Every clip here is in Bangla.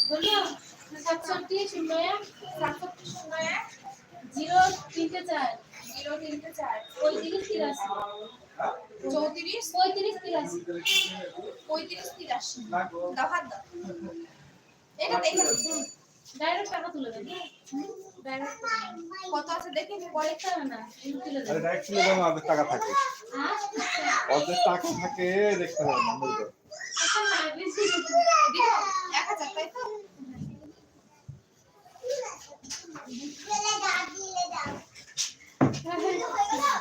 बोलो 6701 034 দাও হাত দাও এটা দেখে ডাইরেক্ট টাকা তুলে দেন ডাইরেক্ট কত আছে দেখে পরে খাবে না তুলে দেন আরে ডাইরেক্ট তুলে দাও না অর্ধেক টাকা থাকে হ্যাঁ অর্ধেক টাকা থাকে দেখতে হবে না বলতো আচ্ছা না বেশি দিও 1000 তাই তো দিলে দাও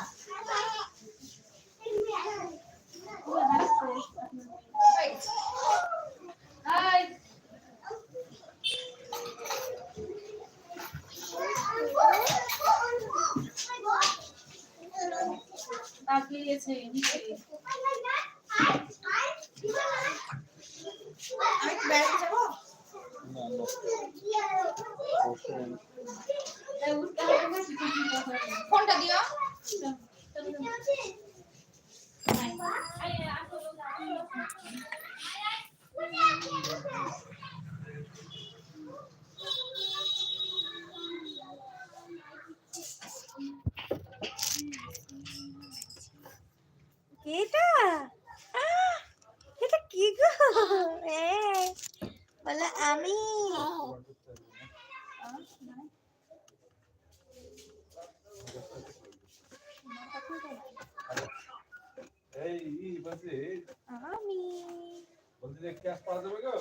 তাকিয়েছে নিচে আমি বেড়াতে যাব না ফোনটা দিও এটা এটা কি গো বলে আমি এই বলছি আমি বলছি যে ক্যাশ পাওয়া যাবে গো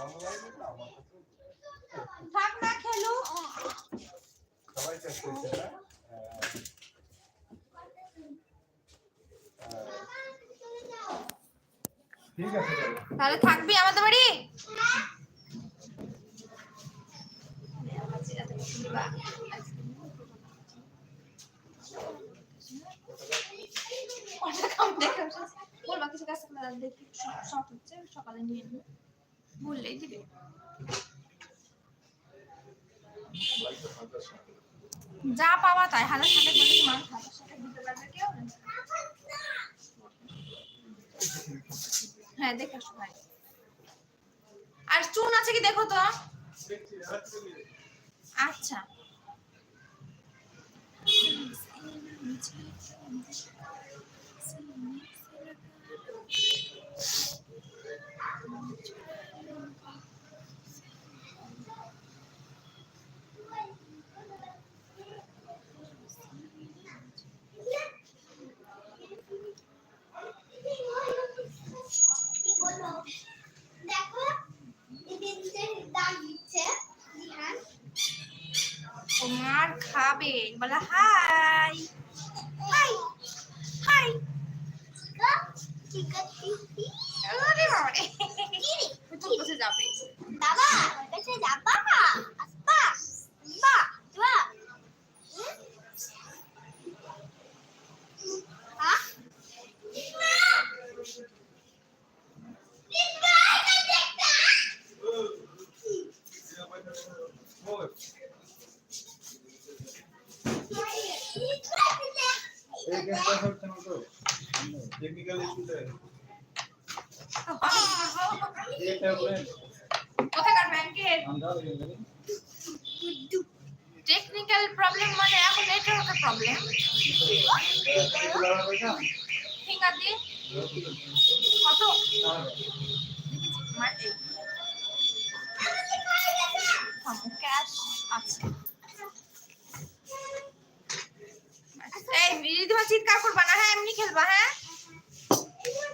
অনলাইনে না আমার কাছে থাক না খেলো সবাই ক্যাশ করছে না ঠিক আছে তাহলে থাকবি আমাদের বাড়ি বলবা কিছু কাছে দেখি শর্ট হচ্ছে সকালে নিয়ে নেবো বললেই দিবে যা পাওয়া তাই হাজার সাথে বলে কি মানুষ হাজার সাথে দিতে পারবে কেউ হ্যাঁ দেখে আসো ভাই আর চুন আছে কি দেখো তো আচ্ছা তোমার খাবে বলে হাই হাই হাই আরে বাবা রে তোর কাছে যাবে বাবা কাছে যাবা আসবা বা যা टेक्निकल इशू है কোথাকার ব্যাংকের টেকনিক্যাল প্রবলেম মানে এখন নেটওয়ার্কের প্রবলেম ফিঙ্গার দিয়ে কত ক্যাশ আছে এই রিদিমা চিৎকার করবা না হ্যাঁ এমনি খেলবা হ্যাঁ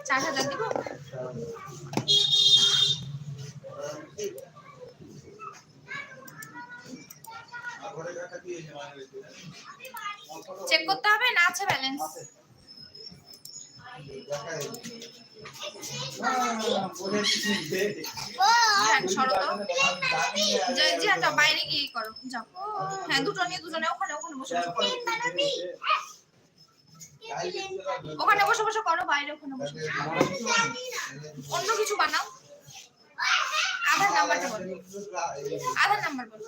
4000 দিব চেক করতে হবে না আছে ব্যালেন্স যাও বাইরে গিয়ে করো যাও হ্যাঁ দুটো নিয়ে দুজনে ওখানে বসে ওখানে বসে বসে করো বাইরে ওখানে বসে অন্য কিছু বানাও আধার নাম্বারটা বলো আধার নাম্বার বলো